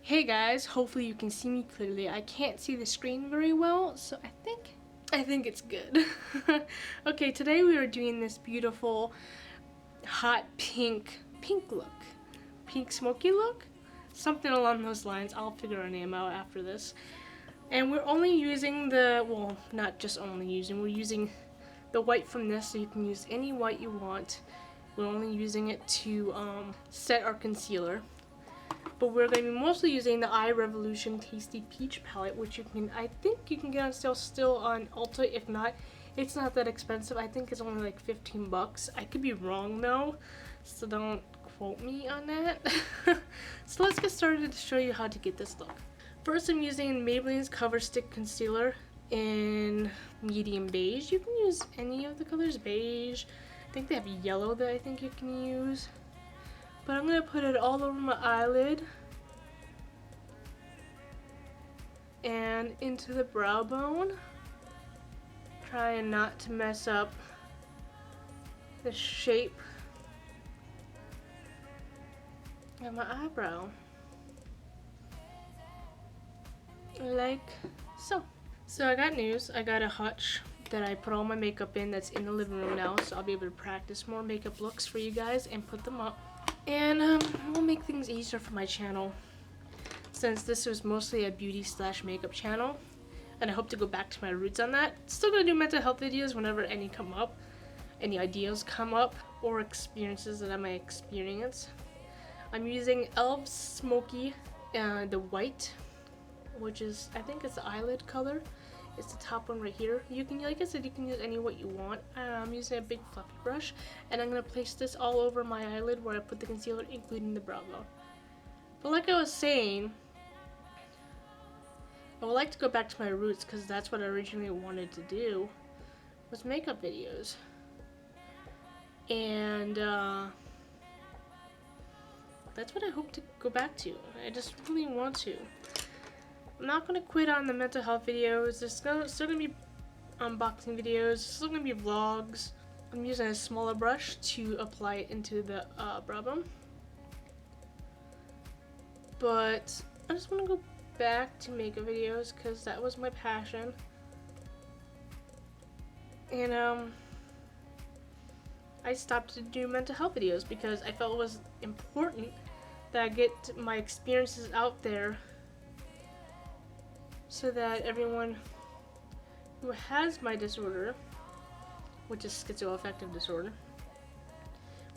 Hey guys, hopefully you can see me clearly. I can't see the screen very well, so I think it's good. Okay, today we are doing this beautiful hot pink look. Pink smoky look? Something along those lines. I'll figure a name out after this. And we're only using well, not just only using, we're using the white from this, so you can use any white you want. We're only using it to set our concealer. But we're going to be mostly using the iRevolution Tasty Peach palette, which I think you can get on sale still on Ulta. If not, it's not that expensive. I think it's only like 15 bucks. I could be wrong though, so don't quote me on that. So let's get started to show you how to get this look. First, I'm using Maybelline's Cover Stick Concealer in medium beige. You can use any of the colors, beige. I think they have yellow that I think you can use. But I'm going to put it all over my eyelid and into the brow bone, trying not to mess up the shape of my eyebrow, like so. So I got news. I got a hutch that I put all my makeup in that's in the living room now, so I'll be able to practice more makeup looks for you guys and put them up. And we'll make things easier for my channel, since this was mostly a beauty / makeup channel, and I hope to go back to my roots on that. Still gonna do mental health videos whenever any come up, any ideas come up, or experiences that I might experience. I'm using E.L.F. Smoky, the white, which is, I think it's the eyelid color. It's the top one right here. You can, like I said, you can use any what you want. I'm using a big fluffy brush, and I'm going to place this all over my eyelid where I put the concealer, including the brow bone. But like I was saying, I would like to go back to my roots, because that's what I originally wanted to do, was makeup videos. And that's what I hope to go back to. I just really want to. I'm not going to quit on the mental health videos. There's still going to be unboxing videos. Still going to be vlogs. I'm using a smaller brush to apply it into the brow bone. But I just want to go back to makeup videos because that was my passion. And I stopped to do mental health videos because I felt it was important that I get my experiences out there, so that everyone who has my disorder, which is schizoaffective disorder,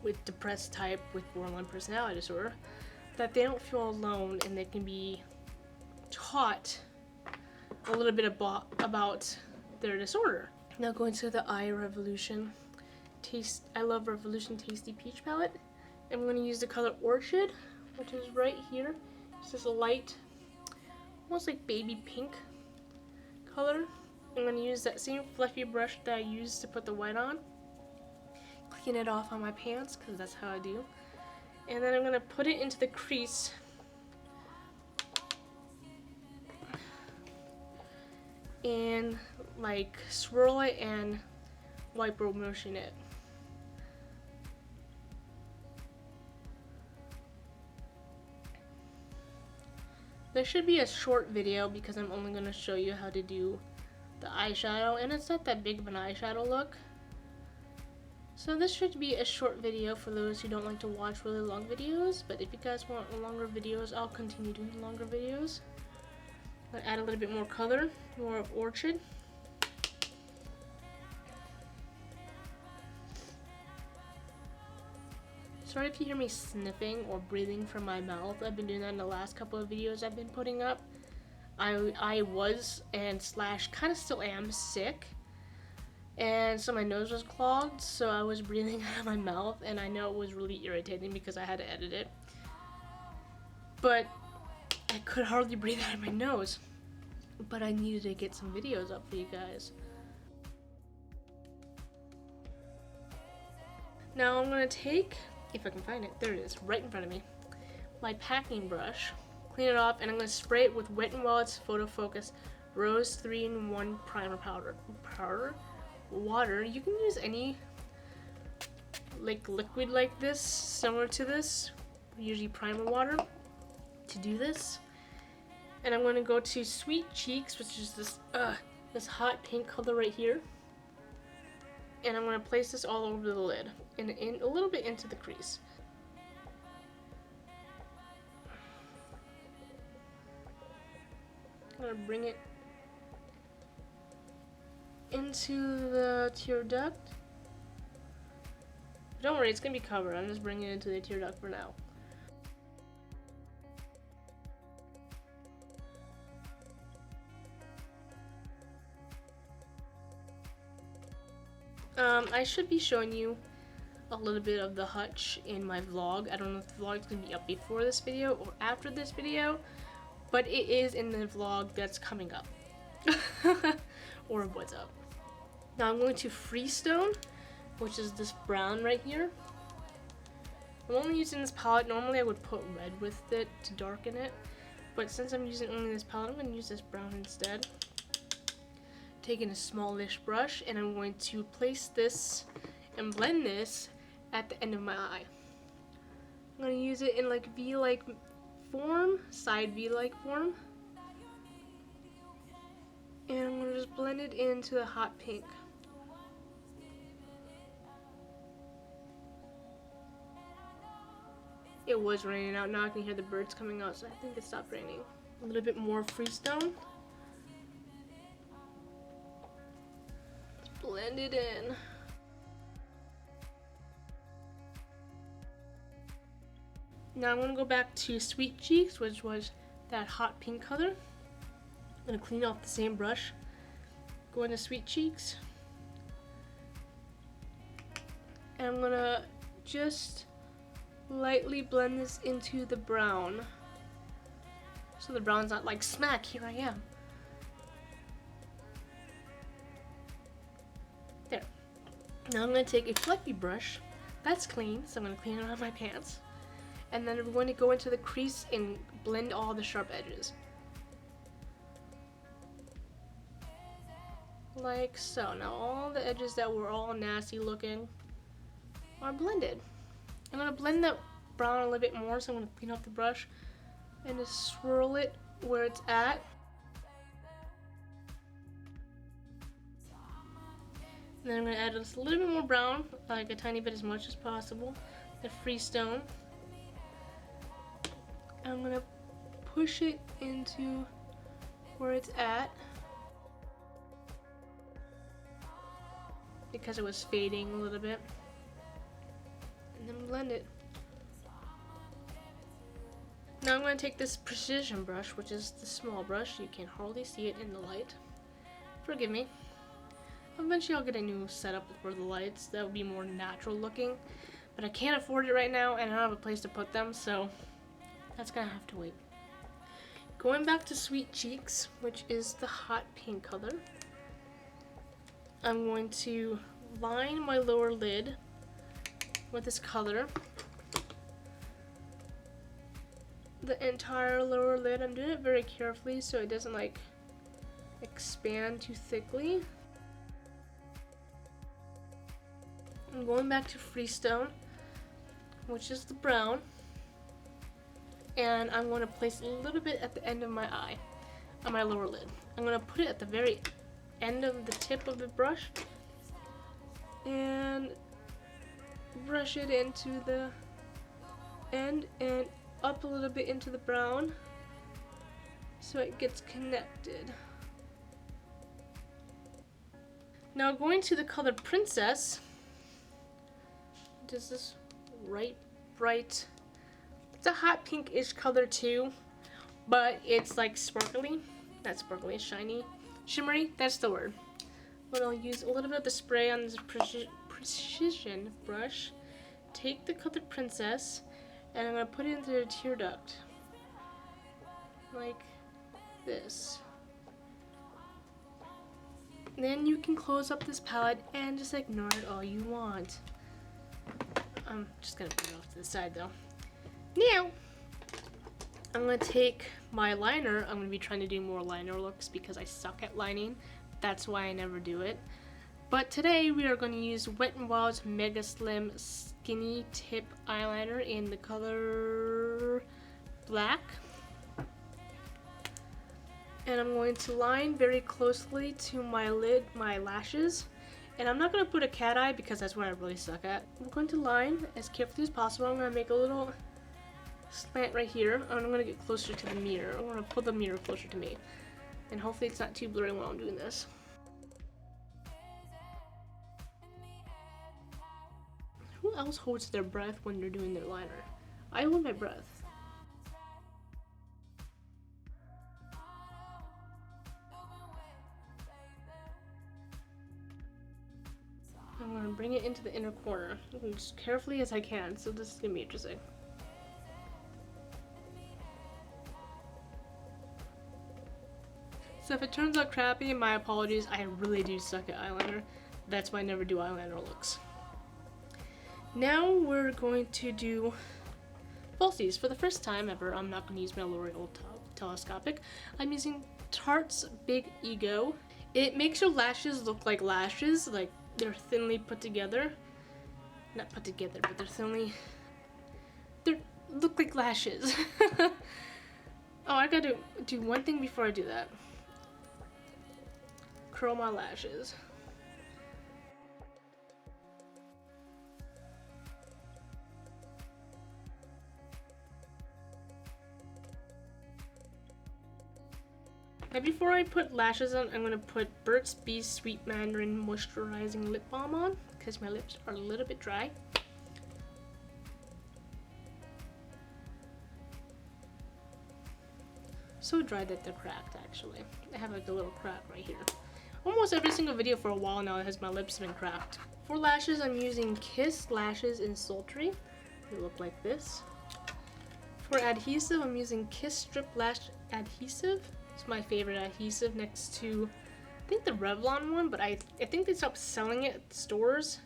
with depressed type, with borderline personality disorder, that they don't feel alone and they can be taught a little bit about their disorder. Now going to the iRevolution I Love Revolution Tasty Peach palette. I'm going to use the color Orchid, which is right here. It's just a light, almost like baby pink color. I'm going to use that same fluffy brush that I used to put the white on. Clean it off on my pants, because that's how I do. And then I'm going to put it into the crease. And like swirl it and wipe motion it. This should be a short video because I'm only going to show you how to do the eyeshadow, and it's not that big of an eyeshadow look. So this should be a short video for those who don't like to watch really long videos, but if you guys want longer videos, I'll continue doing longer videos. I'll add a little bit more color, more of Orchid. Sorry if you hear me sniffing or breathing from my mouth. I've been doing that in the last couple of videos I've been putting up. I was and / kind of still am sick, and so my nose was clogged, so I was breathing out of my mouth, and I know it was really irritating because I had to edit it. But I could hardly breathe out of my nose. But I needed to get some videos up for you guys. Now I'm going to take, if I can find it, there it is, right in front of me, my packing brush, clean it off, and I'm going to spray it with Wet n Wild's Photo Focus Rose 3-in-1 Primer Powder. Water. You can use any like liquid like this, similar to this, usually primer water, to do this. And I'm going to go to Sweet Cheeks, which is this hot pink color right here. And I'm going to place this all over the lid and in a little bit into the crease. I'm going to bring it into the tear duct. Don't worry, it's going to be covered. I'm just bringing it into the tear duct for now. I should be showing you a little bit of the hutch in my vlog. I don't know if the vlog is going to be up before this video or after this video, but it is in the vlog that's coming up. Or what's up. Now I'm going to Freestone, which is this brown right here. I'm only using this palette. Normally I would put red with it to darken it, but since I'm using only this palette, I'm going to use this brown instead. Taking a smallish brush, and I'm going to place this and blend this at the end of my eye. I'm going to use it in like V-like form, side V-like form. And I'm going to just blend it into the hot pink. It was raining out, now I can hear the birds coming out, so I think it stopped raining. A little bit more Freestone. Blend it in. Now I'm going to go back to Sweet Cheeks, which was that hot pink color. I'm going to clean off the same brush. Go into Sweet Cheeks. And I'm going to just lightly blend this into the brown. So the brown's not like smack, here I am. There. Now I'm going to take a fluffy brush. That's clean, so I'm going to clean it on my pants. And then we're going to go into the crease and blend all the sharp edges. Like so. Now all the edges that were all nasty looking are blended. I'm going to blend that brown a little bit more, so I'm going to clean off the brush and just swirl it where it's at. And then I'm going to add just a little bit more brown, like a tiny bit, as much as possible. The Freestone. I'm going to push it into where it's at because it was fading a little bit. And then blend it. Now I'm going to take this precision brush, which is the small brush. You can hardly see it in the light. Forgive me. Eventually I'll get a new setup for the lights that will be more natural looking, but I can't afford it right now and I don't have a place to put them, so that's gonna have to wait. Going back to Sweet Cheeks, which is the hot pink color, I'm going to line my lower lid with this color. The entire lower lid. I'm doing it very carefully so it doesn't like expand too thickly. I'm going back to Freestone, which is the brown, and I'm going to place a little bit at the end of my eye, on my lower lid. I'm going to put it at the very end of the tip of the brush and brush it into the end and up a little bit into the brown so it gets connected. Now going to the color Princess, does this bright, it's a hot pinkish color too, but it's like sparkly, not sparkly, it's shiny, shimmery, that's the word. But I'll use a little bit of the spray on this precision brush, take the color Princess, and I'm going to put it into the tear duct, like this. Then you can close up this palette and just ignore it all you want. I'm just going to put it off to the side though. Now, I'm going to take my liner. I'm going to be trying to do more liner looks because I suck at lining. That's why I never do it. But today we are going to use Wet n Wild's Mega Slim Skinny Tip Eyeliner in the color Black. And I'm going to line very closely to my lid, my lashes. And I'm not going to put a cat eye because that's what I really suck at. I'm going to line as carefully as possible. I'm going to make a little slant right here. And I'm going to get closer to the mirror. I'm going to pull the mirror closer to me. And hopefully it's not too blurry while I'm doing this. Who else holds their breath when they're doing their liner? I hold my breath. I'm going to bring it into the inner corner as carefully as I can, so this is going to be interesting. So if it turns out crappy, my apologies. I really do suck at eyeliner. That's why I never do eyeliner looks. Now we're going to do falsies. For the first time ever, I'm not going to use my L'Oreal telescopic. I'm using Tarte's Big Ego. It makes your lashes look like lashes, like they're thinly put together. Not put together, but they look like lashes. Oh, I gotta do one thing before I do that. Curl my lashes. Now before I put lashes on, I'm going to put Burt's Bees Sweet Mandarin Moisturizing Lip Balm on because my lips are a little bit dry. So dry that they're cracked actually. I have like a little crack right here. Almost every single video for a while now has my lips been cracked. For lashes, I'm using Kiss Lashes in Sultry. They look like this. For adhesive, I'm using Kiss Strip Lash Adhesive. It's my favorite adhesive next to, I think, the Revlon one, but I think they stopped selling it at stores,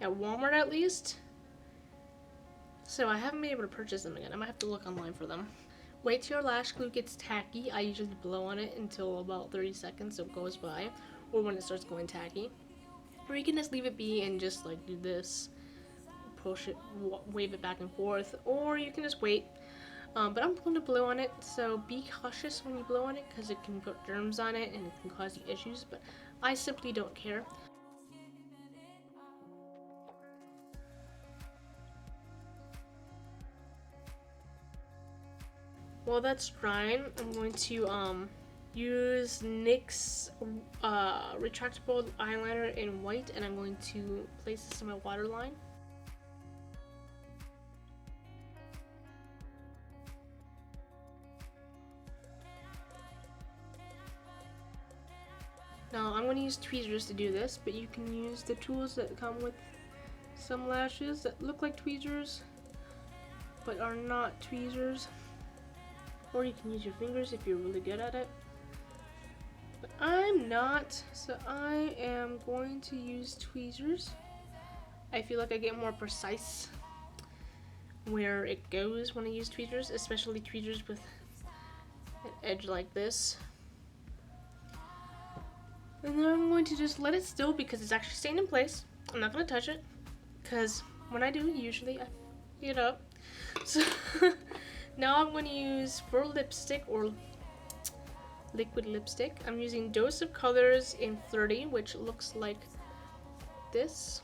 at Walmart at least. So I haven't been able to purchase them again. I might have to look online for them. Wait till your lash glue gets tacky. I usually blow on it until about 30 seconds so it goes by, or when it starts going tacky. Or you can just leave it be and just like do this, push it, wave it back and forth, or you can just wait. But I'm going to blow on it, so be cautious when you blow on it because it can put germs on it and it can cause you issues, but I simply don't care. While that's drying, I'm going to use NYX's Retractable Eyeliner in white, and I'm going to place this in my waterline. Now I'm going to use tweezers to do this, but you can use the tools that come with some lashes that look like tweezers but are not tweezers. Or you can use your fingers if you're really good at it. But I'm not, so I am going to use tweezers. I feel like I get more precise where it goes when I use tweezers, especially tweezers with an edge like this. And then I'm going to just let it still because it's actually staying in place. I'm not going to touch it because when I do, usually I pick it up. So now I'm going to use, for lipstick or liquid lipstick, I'm using Dose of Colors in 30, which looks like this.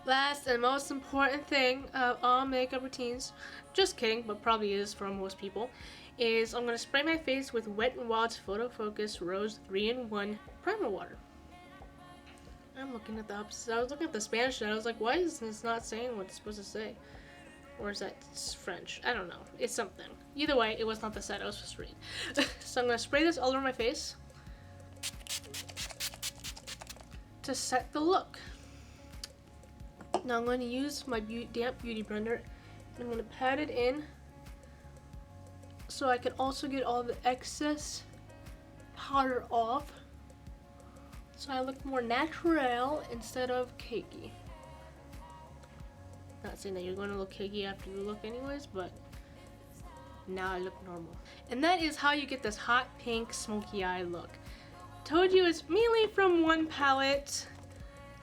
Last and most important thing of all makeup routines, just kidding, but probably is for most people, is I'm going to spray my face with Wet n Wild's Photo Focus Rose 3-in-1 Primer Water. I'm looking at the opposite. I was looking at the Spanish and I was like, why is this not saying what it's supposed to say? Or is that French? I don't know. It's something. Either way, it was not the set I was supposed to read. So I'm going to spray this all over my face to set the look. Now I'm going to use my damp beauty blender and I'm going to pat it in so I can also get all the excess powder off so I look more natural instead of cakey. Not saying that you're going to look cakey after the look anyways, but now I look normal. And that is how you get this hot pink smoky eye look. told you it's mainly from one palette.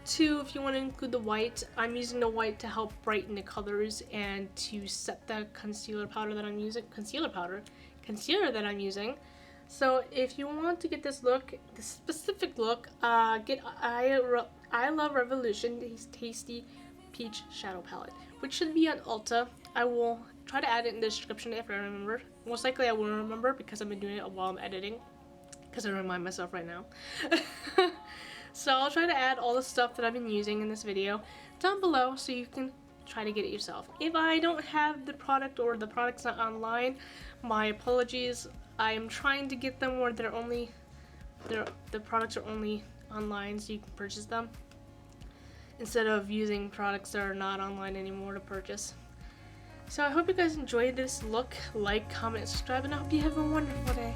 2, if you want to include the white. I'm using the white to help brighten the colors and to set the concealer that I'm using. So if you want to get this look, this specific look, get E.L.F Revolution, this tasty peach shadow palette, which should be on Ulta. I will try to add it in the description if I remember. Most likely I will remember because I've been doing it while I'm editing, because I remind myself right now. So I'll try to add all the stuff that I've been using in this video down below so you can try to get it yourself. If I don't have the product or the product's not online, my apologies. I am trying to get them where the products are only online so you can purchase them, instead of using products that are not online anymore to purchase. So I hope you guys enjoyed this look. Like, comment, subscribe, and I hope you have a wonderful day.